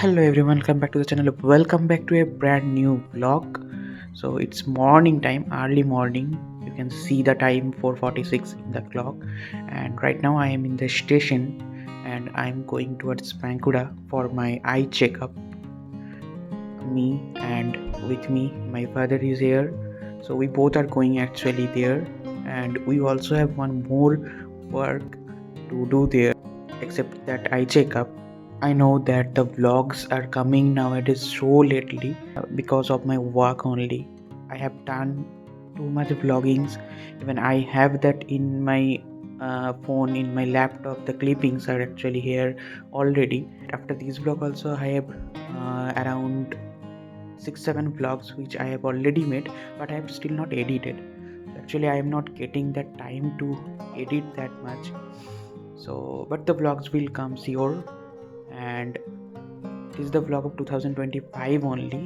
Hello everyone, welcome back to the channel. Welcome back to a brand new vlog. So it's morning time, early morning. You can see the time 4:46 in the clock, and right now I am in the station and I'm going towards Bankura for my eye checkup. Me and with me my father is here, so we both are going actually there, and we also have one more work to do there except that eye checkup. I know that the vlogs are coming nowadays so lately because of my work only. I have done too much vloggings. Even I have that in my phone, in my laptop. The clippings are actually here already. After this vlog also I have around 6-7 vlogs which I have already made, but I have still not edited. Actually I am not getting that time to edit that much. So but the vlogs will come sure, and this is the vlog of 2025 only,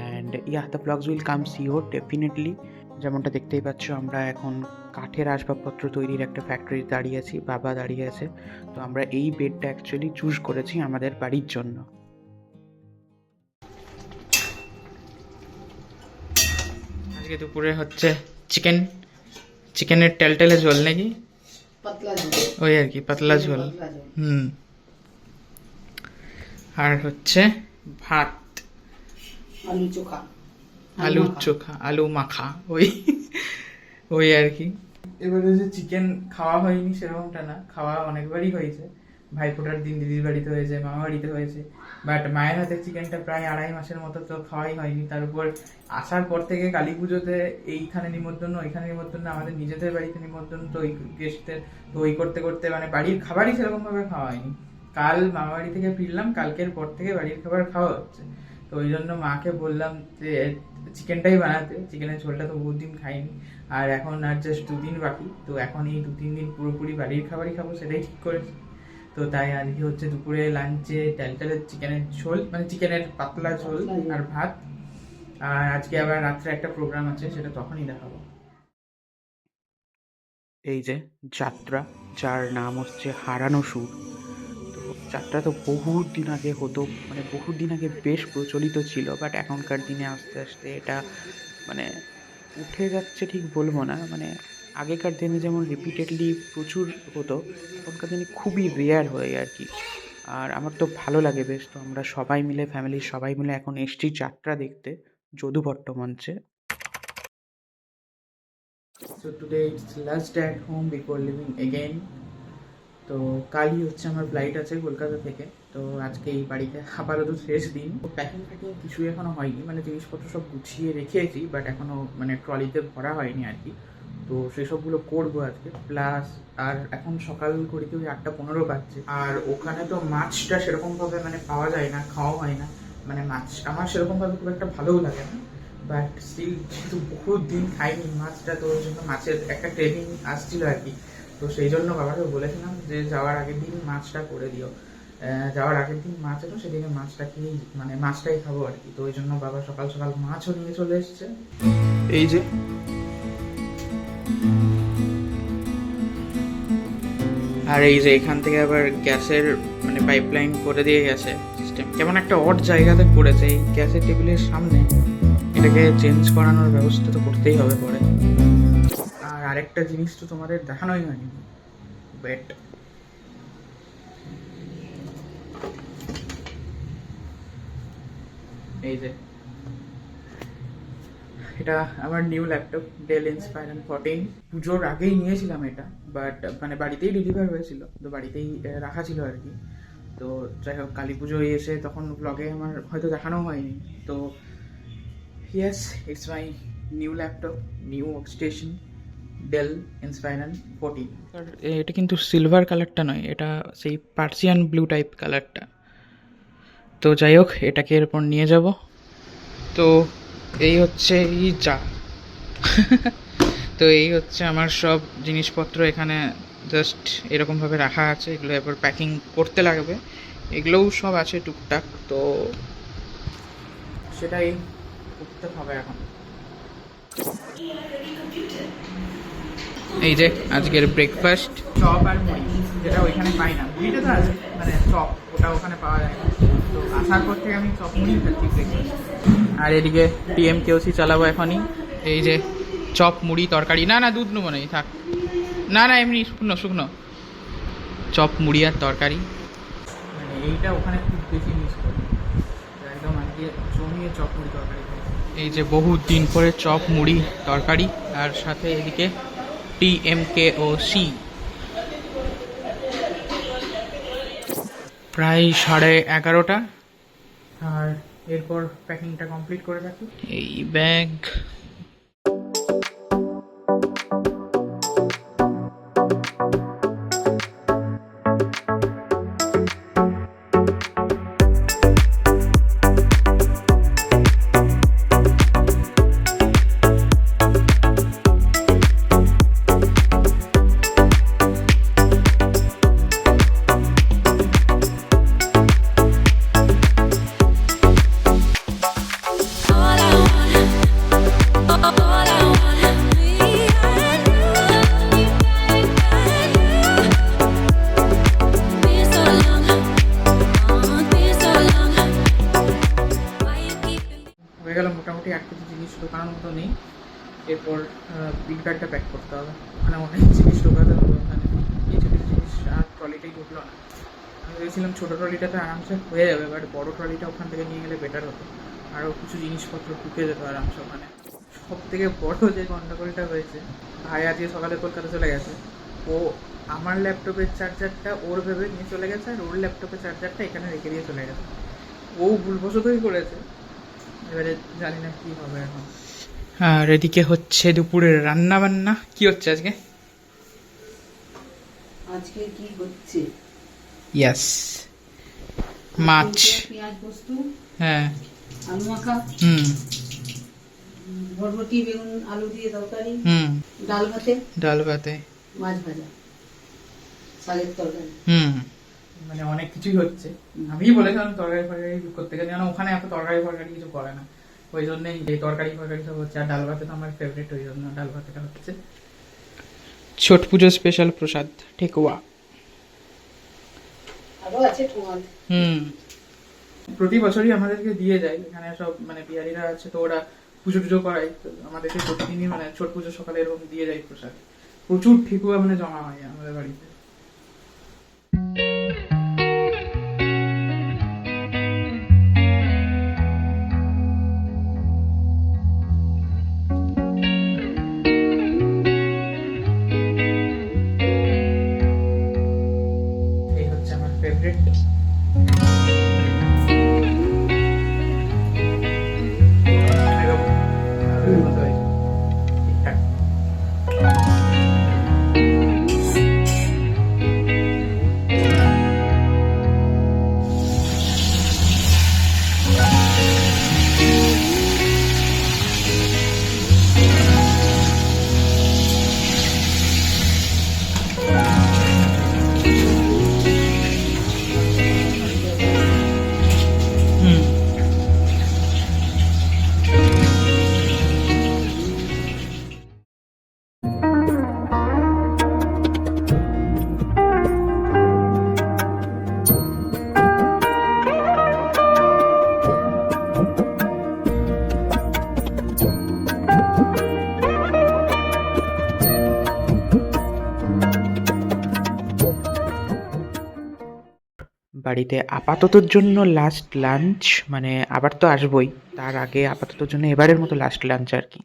and yeah, the vlogs will come sure definitely. যেমনটা দেখতেই পাচ্ছ আমরা এখন কাঠের আসবাবপত্র তৈরির একটা factory দাঁড়িয়ে আছি, বাবা দাঁড়িয়ে আছে। তো আমরা এই বেডটা অ্যাকচুয়ালি চুজ করেছি আমাদের বাড়ির জন্য। আজকে দুপুরে হচ্ছে চিকেনের টেলটেলে ঝোল নাকি, ওই আর কি পাতলা ঝোল। আর হচ্ছে ভাত, আলু চোখা, আলু মাখা, ওই আর কি। এবারে যে চিকেন খাওয়া হয়নি সেরকমটা না, খাওয়া অনেকবারই হয়েছে। ভাইফোঁটার দিন দিদির বাড়িতে হয়েছে, মামা বাড়িতে হয়েছে, বাট মায়ের হাতের চিকেনটা প্রায় 2.5 মাসের মতো তো খাওয়াই হয়নি। তার উপর আসার পর থেকে কালী পুজোতে এইখানে নিমন্ত্রণ, ওইখানে নিমন্ত্রণ, আমাদের নিজেদের বাড়িতে নিমন্ত্রণ, তো ওই গেস্টদের তো ওই করতে করতে মানে বাড়ির খাবারই সেরকম ভাবে খাওয়া হয়নি। কাল মামা বাড়ি থেকে ফিরলাম, কালকের পর থেকে বাড়ির খাবার খাওয়া হচ্ছে। তো ওই জন্য মাকে বললাম যে চিকেনটাই বানাতে, চিকেনের ঝোলটা তো বহুত দিন খাইনি, আর এখন আর জাস্ট 2 দিন বাকি, তো এখন এই 2-3 দিন পুরোপুরি বাড়ির খাবারই খাবো, সেটাই ঠিক করেছি। তো তাই আজকে হচ্ছে দুপুরে লাঞ্চে টেলটেলের চিকেনের ঝোল, মানে চিকেনের পাতলা ঝোল আর ভাত। আর আজকে আবার রাত্রে একটা প্রোগ্রাম আছে, সেটা তখনই দেখাবো। এই যে যাত্রা, যার নাম হচ্ছে হারানো সুর। তো যাত্রা তো বহুত দিন আগে হতো, মানে বহুত দিন আগে বেশ প্রচলিত ছিল, বাট এখনকার দিনে আস্তে আস্তে এটা মানে উঠে যাচ্ছে ঠিক বলবো না। মানে আগেকার দিনে যেমন রিপিটেডলি প্রচুর হতো, এখনকার দিনে খুবই রেয়ার হয়ে আর কি। আর আমার তো ভালো লাগে বেশ। তো আমরা সবাই মিলে, ফ্যামিলির সবাই মিলে এখন এসছি যাত্রা দেখতে যদুভট্ট মঞ্চে। So today it's last day at home before leaving again. তো কালই হচ্ছে আমার ফ্লাইট আছে কলকাতা থেকে। তো আজকে এই বাড়িতে আপাতত শেষ দিন। প্যাকিং কিছুই এখনো হয়নি, মানে জিনিসপত্র সব গুছিয়ে রেখেছি, বাট এখনো মানে ট্রলিতে ভরা হয়নি আর কি। তো সেসবগুলো করবো আজকে। প্লাস আর এখন সকাল ঘড়িতে ওই 8:15 বাজছে, আর ওখানে তো মাছটা সেরকমভাবে মানে পাওয়া যায় না, খাওয়া হয় না। মানে মাছ আমার সেরকমভাবে খুব একটা ভালোও লাগে না, বাট স্টিল যেহেতু বহুত দিন খাইনি মাছটা, তো ওই জন্য মাছের একটা ক্রেভিং আসছিল আর কি। তো সেই জন্য বাবাকে বলেছিলাম যে যাওয়ার আগের দিন মাছটা করে দিও। যাওয়ার আগের দিন মাছ এলো, সেদিনে মাছটা খেয়েই মানে মাছটাই খাবো আর কি। তো ওই জন্য বাবা সকাল সকাল মাছও নিয়ে চলে এসছে। এই যে আর এই যে এখান থেকে আবার গ্যাসের মানে পাইপলাইন করে দিয়ে গেছে সিস্টেম। কেমন একটা অড জায়গাতে করেছে এই গ্যাসের টেবিলের সামনে, এটাকে চেঞ্জ করানোর ব্যবস্থা তো করতেই হবে পরে। আর আরেকটা জিনিস তো তোমাদের দেখানোই হয়নি, বেড। এই যে এটা আমার নিউ ল্যাপটপ, ডেল ইন্সপাইরন 14। পুজোর আগেই নিয়েছিলাম এটা, বাট মানে বাড়িতেই ডেলিভার হয়েছিল, তো বাড়িতেই রাখা ছিল আর কি। তো যাই হোক, কালী পুজোয় এসে তখন ব্লগে আমার হয়তো দেখানো হয়নি। তো yes, it's my new laptop, new workstation, Dell Inspiron 14। এটা কিন্তু সিলভার কালারটা নয়, এটা সেই পার্সিয়ান ব্লু টাইপ কালারটা। তো যাই হোক, এটাকে এরপর নিয়ে যাব। তো এই হচ্ছে তো এই হচ্ছে আমার সব জিনিসপত্র এখানে জাস্ট এরকমভাবে রাখা আছে। এগুলো এবার প্যাকিং করতে লাগবে, এগুলোও সব আছে টুকটাক, তো সেটাই করতে হবে এখন। এই যে আজকের ব্রেকফাস্ট চপ আর মুড়ি, যেটা ওইখানে পাই না। মুড়িটা তো আছে, মানে চপ ওটা ওখানে পাওয়া যায় না। তো আসার পর থেকে আমি চপ মুড়ি খাচ্ছি ব্রেকফাস্ট। আর এদিকে TMKOC চালাবো এখনই। এই যে চপ মুড়ি তরকারি, না না দুধ নেবো না, থাক, না না এমনি শুকনো শুকনো চপ মুড়ি আর তরকারি। মানে এইটা ওখানে খুব বেশি মিস করি, একদম আজকে জমিয়ে চপ মুড়ি তরকারি। এই যে বহু দিন পরে চপ মুড়ি তরকারি, আর সাথে এদিকে TMKOC। প্রায় 11:30, আর এরপর প্যাকিংটা কমপ্লিট করে রাখি। এই ব্যাগ, হয়ে গেল মোটামুটি। আর কিছু জিনিস ঢোকানোর মতো নেই। এরপর বিল কার্ডটা প্যাক করতে হবে, মানে অনেক জিনিস ঢোকাতে হবে ওখানে। কিছু কিছু জিনিস আর ট্রলিটাই ঢুকলো না। আমি ভেবেছিলাম ছোটো ট্রলিটাতে আরামসে হয়ে যাবে, বাট বড়ো ট্রলিটা ওখান থেকে নিয়ে গেলে বেটার হতো। আরও কিছু জিনিসপত্র ঢুকে যেত আরামসে ওখানে। সব থেকে বড়ো যে গন্ডগোলটা হয়েছে, ভাই আজকে সকালে কলকাতা চলে গেছে। ও আমার ল্যাপটপের চার্জারটা ওর ভেবে নিয়ে চলে গেছে, আর ওর ল্যাপটপের চার্জারটা এখানে রেখে দিয়ে চলে গেছে। ও ভুলবশতই করেছে, এবারে জানি না কি হবে এখন। আর এদিকে হচ্ছে দুপুরের রান্না বান্না। কি হচ্ছে আজকে? আজকে কি হচ্ছে? ইয়াস, মাছ, পেঁয়াজ পোস্ত, হ্যাঁ, আলু মাখা, বরবটি বেগুন আলু দিয়ে তরকারি, ডাল ভাতে, ডাল ভাতে, মাছ ভাজা, শাকের তরকারি। মানে অনেক কিছুই হচ্ছে। আমি বলেছিলাম তরকারি ফরকারি করতে গেলে, যেন ওখানে এত তরকারি ফরকারি কিছু করে না, ওই জন্যই এই তরকারি ফরকারি সব হচ্ছে। আর ডাল ভাতে তো আমার ফেভারিট, ওই জন্য ডাল ভাতেটা হচ্ছে। ছট পুজো স্পেশাল প্রসাদ ঠেকুয়া। আরো আছে তোমার। প্রতি বছরই আমাদেরকে দিয়ে যায় এখানে সব, মানে বিহারিরা আছে তো ওরা পুজো টুজো করায়, তো আমাদেরকে প্রতিদিনই মানে ছট পুজো সকালে এরকম দিয়ে যায় প্রসাদ। প্রচুর ঠেকুয়া মানে জমা হয় আমাদের বাড়িতে। এই হচ্ছে আমার ফেভারিট। বাড়িতে আপাততর জন্য লাস্ট লাঞ্চ, মানে আবার তো আসবোই, তার আগে আপাততর জন্য এবারের মতো লাস্ট লাঞ্চ আর কি।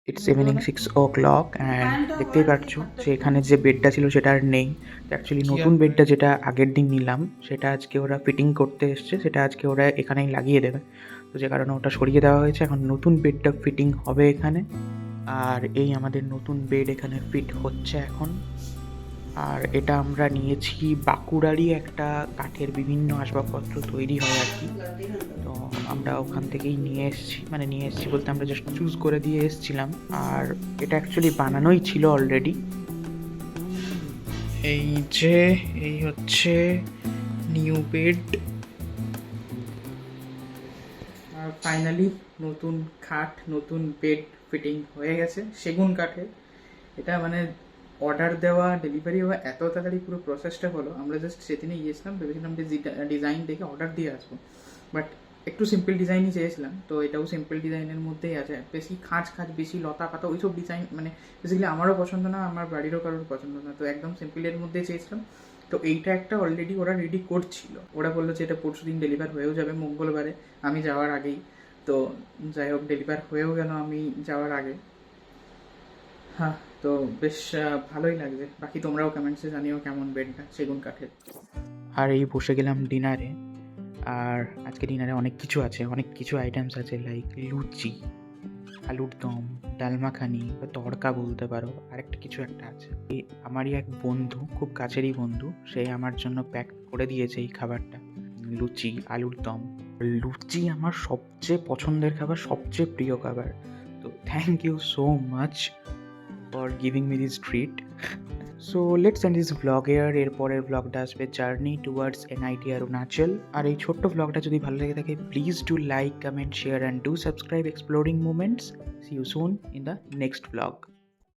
ইটস ইভিনিং 6 o'clock অ্যান্ড দেখতেই পাচ্ছো যে এখানে যে বেডটা ছিল সেটা আর নেই। অ্যাকচুয়ালি নতুন বেডটা যেটা আগের দিন নিলাম সেটা আজকে ওরা ফিটিং করতে এসছে, সেটা আজকে ওরা এখানেই লাগিয়ে দেবে। তো যে কারণে ওটা সরিয়ে দেওয়া হয়েছে, এখন নতুন বেডটা ফিটিং হবে এখানে। আর এই আমাদের নতুন বেড এখানে ফিট হচ্ছে এখন। আর এটা আমরা নিয়েছি বাঁকুড়ারই একটা কাঠের বিভিন্ন আসবাবপত্র তৈরি হয় আর কি। তো আমরা ওখান থেকেই নিয়ে এসেছি, মানে নিয়ে এসেছি বলতে আমরা জাস্ট চুজ করে দিয়ে এসেছিলাম। আর এটা অ্যাকচুয়ালি বানানোই ছিল অলরেডি। এই যে এই হচ্ছে নিউ বেড। আর ফাইনালি নতুন খাট, নতুন বেড ফিটিং হয়ে গেছে সেগুন কাঠের। এটা মানে অর্ডার দেওয়া ডেলিভারি হওয়া এত তাড়াতাড়ি পুরো প্রসেসটা হলো। আমরা জাস্ট সেদিনে গিয়েছিলাম, ভেবেছিলাম যে ডিজাইন দেখে অর্ডার দিয়ে আসবো, বাট একটু সিম্পল ডিজাইনই চেয়েছিলাম, তো এটাও সিম্পল ডিজাইনের মধ্যেই আছে। বেশি খাঁজ বেশি লতা পাতা ওইসব ডিজাইন মানে বেসিক্যালি আমারও পছন্দ না, আমার বাড়িরও কারোর পছন্দ না, তো একদম সিম্পলের মধ্যেই চেয়েছিলাম। তো এইটা একটা অলরেডি ওরা রেডি করছিল, ওরা বললো যে এটা পরশু দিন ডেলিভার হয়েও যাবে মঙ্গলবারে, আমি যাওয়ার আগেই। তো যাই হোক, ডেলিভার হয়েও গেল আমি যাওয়ার আগে। হ্যাঁ, তো বেশ ভালোই লাগছে। বাকি তোমরাও কমেন্টসে জানিও কেমন বেডটা সেগুন কাঠের। আর এই বসে গেলাম ডিনারে। আর আজকে ডিনারে অনেক কিছু আছে, অনেক কিছু আইটেমস আছে, লাইক লুচি, আলুর দম, ডাল মাখানি বা তড়কা বলতে পারো, আরেকটা কিছু একটা আছে। আমারই এক বন্ধু, খুব কাছেরই বন্ধু, সে আমার জন্য প্যাক করে দিয়েছে এই খাবারটা, লুচি আলুর দম। লুচি আমার সবচেয়ে পছন্দের খাবার, সবচেয়ে প্রিয় খাবার। তো thank you so much for giving me this treat. So let's end this vlog here. এরপরের ভ্লগটা আসবে জার্নি টুয়ার্ডস এনআইটি অরুণাচল। আর এই ছোট্ট ভ্লগটা যদি ভালো লেগে থাকে, please do like, comment, share and do subscribe exploring moments. See you soon in the next vlog.